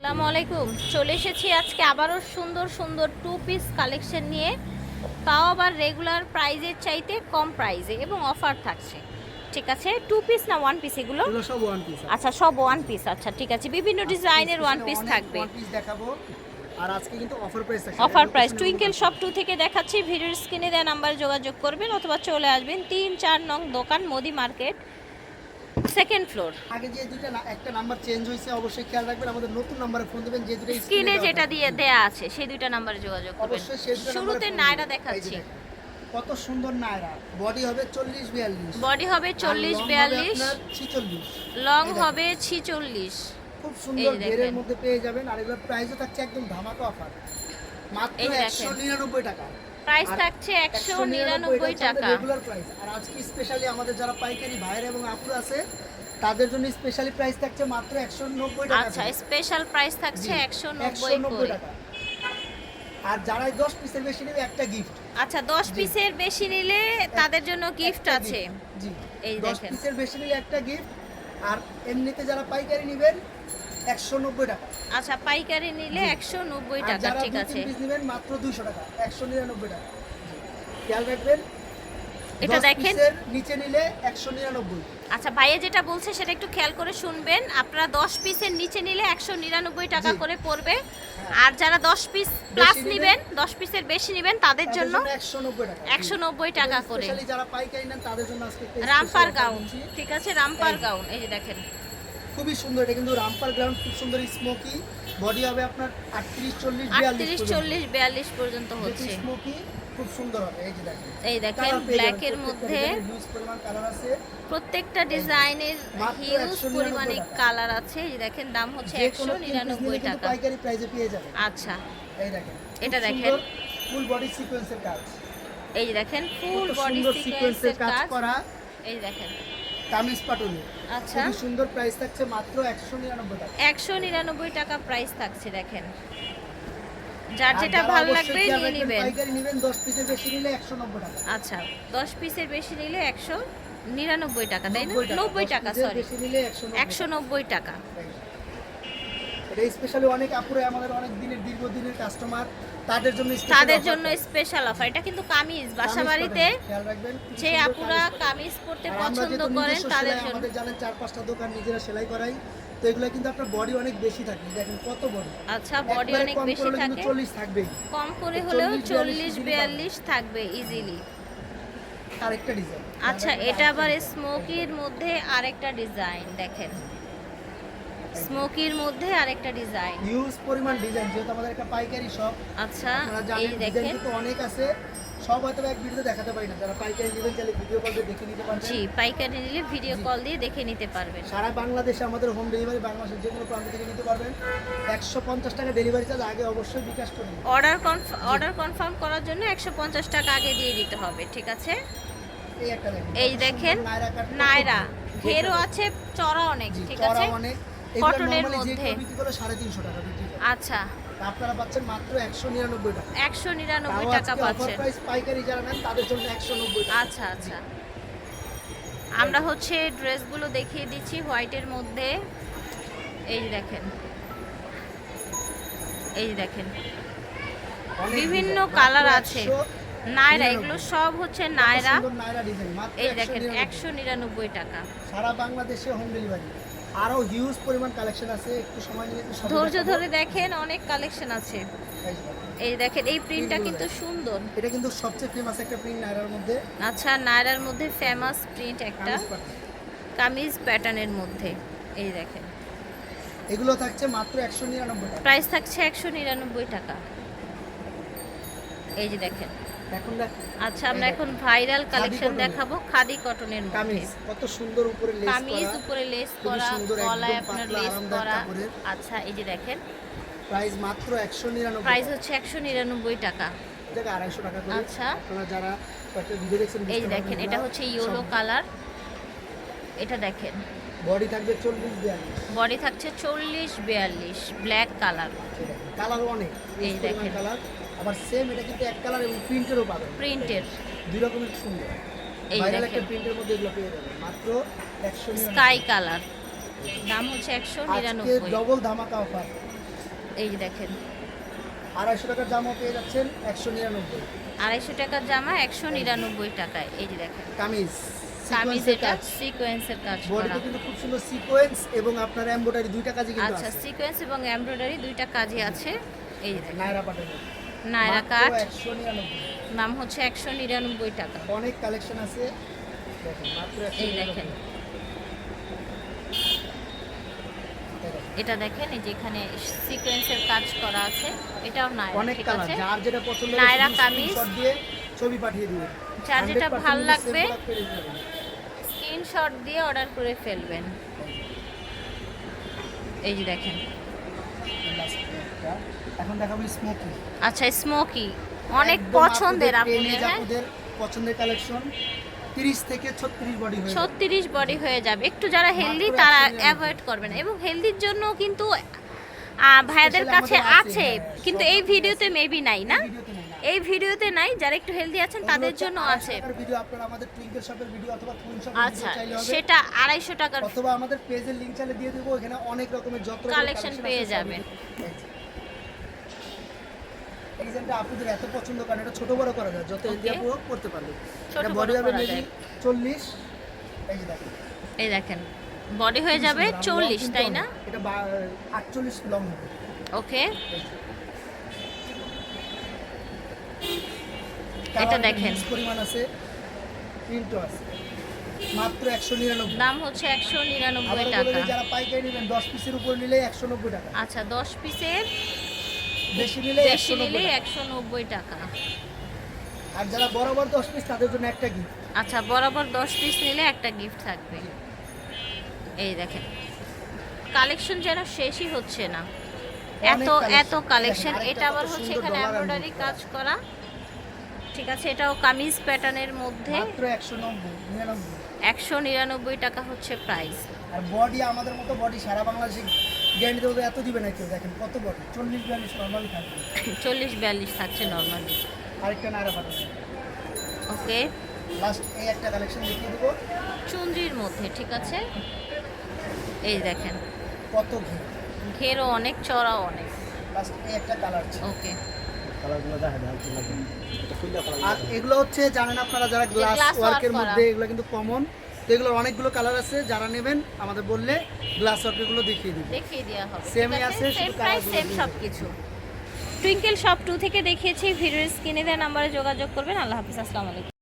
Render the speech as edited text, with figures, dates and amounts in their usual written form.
আসসালামু আলাইকুম। চলে এসেছি আজকে আবারও সুন্দর সুন্দর টু পিস কালেকশন নিয়ে, তাও আবার রেগুলার প্রাইজের চাইতে কম প্রাইজে এবং অফার থাকছে। ঠিক আছে, টু পিস না ওয়ান পিস এগুলো? এগুলো সব ওয়ান পিস। আচ্ছা, সব ওয়ান পিস। আচ্ছা ঠিক আছে, বিভিন্ন ডিজাইনের ওয়ান পিস থাকবে। ওয়ান পিস দেখাবো আর আজকে কিন্তু অফার প্রাইস থাকছে। অফার প্রাইস টুইঙ্কেল শপ 2 থেকে দেখাচ্ছি। ভিডিওর স্ক্রিনে দেওয়া নাম্বারে যোগাযোগ করবেন অথবা চলে আসবেন 3-4 নং দোকান মোদি মার্কেট, সেকেন্ড ফ্লোর। আগে যে দুটো একটা নাম্বার চেঞ্জ হয়েছে অবশ্যই খেয়াল রাখবেন, আমাদের নতুন নম্বরে ফোন দিবেন। যে দুটো স্ক্রিনে যেটা দিয়ে দেয়া আছে সেই দুইটা নাম্বারে যোগাযোগ করবেন। অবশ্যই সেই দুটো নম্বরে শুরুতে নায়রা দেখাচ্ছি। কত সুন্দর নায়রা, বডি হবে 40-42, বডি হবে 40-42, 46, লং হবে 46। খুব সুন্দর ঘেরের মধ্যে পেয়ে যাবেন। আর এগুলোর প্রাইসও থাকছে একদম ধামাকা অফার, মাত্র 199 টাকা। প্রাইস থাকছে 199 টাকা রেগুলার প্রাইস। আর আজকে স্পেশালি আমাদের যারা পাইকারি ভাইরা এবং আপুরা আছে তাদের জন্য স্পেশালি প্রাইস থাকছে মাত্র 190 টাকা। আচ্ছা, স্পেশাল প্রাইস থাকছে 190 করে। আর যারা 10 পিসের বেশি নেবে একটা গিফট। আচ্ছা, 10 পিসের বেশি নিলে তাদের জন্য গিফট আছে। জি, এই 10 দেখেন, পিসের বেশি নিলে একটা গিফট। আর এমনিতে যারা পাইকারি নেবেন 190 টাকা। আচ্ছা, পাইকারি নিলে 190 টাকা। যারা ঠিক আছে, 2 পিস নেবেন মাত্র 200 টাকা, 199 টাকা। খেয়াল রাখবেন, এটা 10 দেখেন। পিসের নিচে নিলে 199। আচ্ছা, ভাইয়া যেটা বলছে সেটা একটু খেয়াল করে শুনবেন। আপনারা 10 পিসের নিচে নিলে 199 টাকা করে পড়বে। আর যারা 10 পিস প্লাস নেবেন, 10 পিসের বেশি নেবেন তাদের জন্য 190 টাকা, 190 টাকা করে। স্পেশালি যারা পাইকারি নেন তাদের জন্য আজকে রামপার গাউন। ঠিক আছে, রামপার গাউন। এই যে দেখেন, খুবই সুন্দর। এটা কিন্তু রামপার গাউন, খুব সুন্দর স্মোকি। বডি হবে আপনার 38-40-42 পর্যন্ত হচ্ছে। স্মোকি খুব সুন্দর হবে। এই যে দেখেন, এই দেখেন, ব্ল্যাক এর মধ্যে হিউজ পরিমাণ কালার আছে। প্রত্যেকটা ডিজাইনের হিউজ 199 পরিমাণে টাকা। কালার আছে। এই যে দেখেন, দাম হচ্ছে যে কোনো 199 টাকা। পাইকারি প্রাইসে পেয়ে যাবেন। আচ্ছা, এই দেখেন, এটা দেখেন, ফুল বডি সিকোয়েন্সের কাজ। এই যে দেখেন, ফুল কত বডি সুন্দর সিকোয়েন্সের কাজ করা। এই দেখেন, কামিজ পাটুলি। আচ্ছা, খুবই সুন্দর। প্রাইস থাকছে মাত্র 199 টাকা। 199 টাকা প্রাইস থাকছে। দেখেন, যার আর যেটা যারা ভালো অবশ্যই লাগবে খেয়াল নিয়ে রাখবেন, নেবেন। পাইকারি নেবেন 10 পিসের বেশি নিলে 190 টাকা। আচ্ছা, 10 পিসের বেশি নিলে 199 টাকা, তাই না? 90 90 টাকা, 10 পিসের সরি, বেশি নিলে 190 টাকা। এটা স্পেশালি অনেক আপুরে আমাদের অনেক দিনের দীর্ঘদিনের কাস্টমার, তাদের জন্য স্পেশাল অফার। এটা কিন্তু কামিজ, বাসাবাড়িতে খেয়াল রাখবেন যে আপুরা কামিজ পরতে আর আমরা পছন্দ যেহেতু করেন নিজস্ব তাদের সেলাই, জন্য। আমাদের জানেন 4-5টা দোকান নিজেরা সেলাই করাই, তো এগুলো কিন্তু আপনার বডি অনেক বেশি থাকে। দেখেন কত বডি। আচ্ছা, বডি অনেক বেশি থাকে, 40 থাকবে, কম করে হলেও 40-42 থাকবে ইজিলি। আরেকটা ডিজাইন। আচ্ছা, এটা আবার স্মোকির মধ্যে আরেকটা ডিজাইন। দেখেন, স্মোকির মধ্যে আরেকটা ডিজাইন। হিউজ পরিমাণ ডিজাইন, যেহেতু আমাদের একটা পাইকারি শপ। আচ্ছা, আপনারা এই জানেন ডিজাইন দেখেন, কিন্তু অনেক আছে, সব হয়তো এক ভিডিওতে দেখাতে পারি না। যারা পাইকারি নেবেন চাইলে ভিডিও কল দিয়ে দেখে নিতে পারবেন। জি, পাইকারি নিলে ভিডিও কল দিয়ে দেখে নিতে পারবেন। সারা বাংলাদেশে আমাদের হোম ডেলিভারি, বাংলাদেশের যে কোনো প্রান্ত থেকে নিতে পারবেন। 150 টাকা ডেলিভারি চার্জ আগে অবশ্যই বিকাশ করুন। অর্ডার কনফার্ম করার জন্য 150 টাকা আগে দিয়ে দিতে হবে। ঠিক আছে, এই একটা দেখেন, এই দেখেন, নায়রা ঘেরও আছে, চড়া অনেক। ঠিক আছে, কটনের মধ্যে। বিক্রি করে 350 টাকা বিক্রি করে। আচ্ছা, আপনারা পাচ্ছেন মাত্র 199 টাকা। 199 টাকা পাচ্ছেন। প্রাইস পাইকারি যারা নেন তাদের জন্য 190 টাকা। আচ্ছা আচ্ছা, আমরা হচ্ছে ড্রেসগুলো দেখিয়ে দিচ্ছি হোয়াইটের মধ্যে। এই যে দেখেন, এই যে দেখেন, অনেক বিভিন্ন ডিজাইন, কালার মাত্র আছে। নায়রা, এগুলো সব হচ্ছে নায়রা। সুন্দর নায়রা ডিজাইন, মাত্র এই দেখেন, 199 199 টাকা। সারা বাংলাদেশে হোম ডেলিভারি। আরো হিউজ পরিমাণ কালেকশন আছে, একটু সময় নিয়ে একটু ধৈর্য ধরে দেখেন, অনেক কালেকশন আছে। এই দেখেন, এই প্রিন্টটা কিন্তু সুন্দর। এটা কিন্তু সবচেয়ে ফেমাস একটা প্রিন্ট নায়রার মধ্যে। আচ্ছা, নায়রার মধ্যে ফেমাস প্রিন্ট একটা কামিজ প্যাটার্নের মধ্যে। এই দেখেন, এগুলো থাকছে মাত্র 199 টাকা। প্রাইস থাকছে 199 টাকা। এই যে দেখেন, এখন আচ্ছা, আমরা এখন ভাইরাল কালেকশন দেখাবো খাদি কটনের মধ্যে। কামিজ কত সুন্দর, উপরে লেস করা, কামিজ উপরে লেস করা, সুন্দর, গলায় একদম আপনার পাতলা, লেস আরামদায়ক করা। কাপড়ের। আচ্ছা, এই যে দেখেন, প্রাইস মাত্র 199 প্রাইস টাকা। হচ্ছে 199 টাকা। এটা 250 টাকা করে। আচ্ছা, আপনারা যারা কয়েকটা ভিডিও দেখছেন এই যে দেখেন, এটা হচ্ছে ইয়েলো কালার। এটা দেখেন, বডি থাকবে 40-42, বডি থাকছে 40-42, ব্ল্যাক কালার। কালার অনেক, এই দেখেন, কালার আবার সেম। এটা কিন্তু এক কালার এবং প্রিন্টেরও পাবেন, প্রিন্টের দুই রকমের সুন্দর। এই ভাইরাল দেখেন, একটা প্রিন্টের মধ্যে এগুলো পেয়ে যাবেন মাত্র 199। স্কাই কালার, দাম হচ্ছে আজকে 199। ডবল ধামাকা অফার, এই যে দেখেন 250 টাকার জামা পেয়ে যাচ্ছেন 199। 250 টাকার জামা 199 টাকায়। এই যে দেখেন কামিজ কামিজ, সিকোয়েন্সের এটা কাজ, সিকোয়েন্সের কাজ করা। বডিতে কিন্তু খুব সুন্দর সিকোয়েন্স এবং আপনার এমব্রয়ডারি দুইটা কাজই কিন্তু আচ্ছা, আছে। সিকোয়েন্স এবং এমব্রয়ডারি দুইটা কাজই আছে। এই যে দেখেন নায়রা পাটের নায়রা কাট, 199। দাম হচ্ছে 199 টাকা। অনেক কালেকশন আছে, দেখেন মাত্র এই দেখেন 199। এটা দেখেন, এই যে এখানে সিকোয়েন্সের কাজ করা আছে, এটাও নায়রা। অনেক ঠিক কালার, আছে, যার যেটা পছন্দ হবে নায়রা শুধু কামিজ। স্ক্রিনশট দিয়ে ছবি পাঠিয়ে দিবেন। যার যেটা 100% ভাল কিন্তু লাগবে same product পেয়ে যাবেন। স্ক্রিনশট দিয়ে অর্ডার করে ফেলবেন। এই যে দেখেন Last একটা। এখন দেখাবো স্মোকি। আচ্ছা, স্মোকি অনেক পছন্দের আপনাদের। হ্যাঁ, আপনাদের পছন্দের কালেকশন 30 থেকে 36 বডি হয়ে যাবে। 36 বডি হয়ে যাবে। একটু যারা হেলদি মাত্র তারা 199 অ্যাভয়েড করবেন, এবং হেলদির জন্য কিন্তু ভাইয়াদের Specially কাছে আমাদের আছে, হ্যাঁ, কিন্তু সব এই রকমের ভিডিওতে আছে। মেবি নাই না, ভিডিওতে নেই না। এই ভিডিওতে নাই। যারা একটু হেলদি আছেন তাদের জন্য আছে। ভিডিও আপনারা আমাদের টুইঙ্কেল শপের ভিডিও অথবা ফুল শপের আচ্ছা, ভিডিও চাইলে হবে, সেটা 250 টাকার অথবা আমাদের পেজের লিংক চাইলে দিয়ে দেবো, এখানে অনেক রকমের যত রকমের কালেকশন collection পেয়ে আছে, যাবেন। এই ডিজাইনটা আপুদের এত পছন্দ, কারণ এটা ছোট বড় করা যায়, যত হেলদি Okay. আপু হোক করতে পারবে। ছোট এটা বড় বডি হবে করা মেবি যায়। 40। এই যে দেখেন এই দেখেন বডি হয়ে যাবে খুবই সুন্দর, আর 40, long তাই কিন্তু না? এটা 48 লং হবে। ওকে, Colour এটা দেখেন huge পরিমাণ আছে, প্রিন্টও আছে, মাত্র 199। দাম হচ্ছে 199 আবার বলে টাকা। দিই, যারা পাইকারি নেবেন 10 পিসের উপর নিলে 190 টাকা, আচ্ছা, 10 পিসের বেশি নিলে বেশি 190 নিলে টাকা। 190 টাকা। আর যারা বরাবর 10 পিস তাদের জন্য একটা গিফট। আচ্ছা, বরাবর 10 পিস নিলে একটা গিফট থাকবে। এই দেখেন কালেকশন যেন শেষই হচ্ছে না, এত collection। এত কালেকশন। দেখেন, আরেকটা এটা আবার কত হচ্ছে সুন্দর এখানে dollar and এমব্রয়ডারি gold কাজ করা। ঠিক আছে, এটাও কামিজ প্যাটার্নের মধ্যে। মাত্র 199। 199 টাকা হচ্ছে প্রাইস। আর বডি আমাদের মতো বডি সারা বাংলাদেশে গ্যারান্টি দেবে, এত দিবে না কেউ। দেখেন কত বডি, 40-42 নরমালি থাকবে। 40-42 থাকছে নর্মালি। আরেকটা নায়রা পাঠাবো। ওকে, লাস্ট এই একটা কালেকশন দেখিয়ে দেবো, চুনরির মধ্যে। ঠিক আছে, এই দেখেন কত ঘি। ঘেরও অনেক, চড়াও অনেক। লাস্ট এই একটা কালার ছিল। ওকে, আর এগুলো হচ্ছে জানেন আপনারা যারা গ্লাস glass work ওয়ার্কের করা। মধ্যে, এগুলো কিন্তু কমন। তো এগুলোর অনেকগুলো কালার আছে, যারা নেবেন আমাদের বললে গ্লাস ওয়ার্কেরগুলো দেখিয়ে দিব। দেখিয়ে দেওয়া হবে। Same-ই ঠিক আছে, সেম শুধু প্রাইস, colour-গুলো সেম দিয়ে সব কিছু। টুইঙ্কেল শপ 2 থেকে দেখিয়েছি। ভিডিওর স্ক্রিনে দেওয়া নাম্বারে যোগাযোগ করবেন। আল্লাহ হাফিজ, আসসালামু আলাইকুম।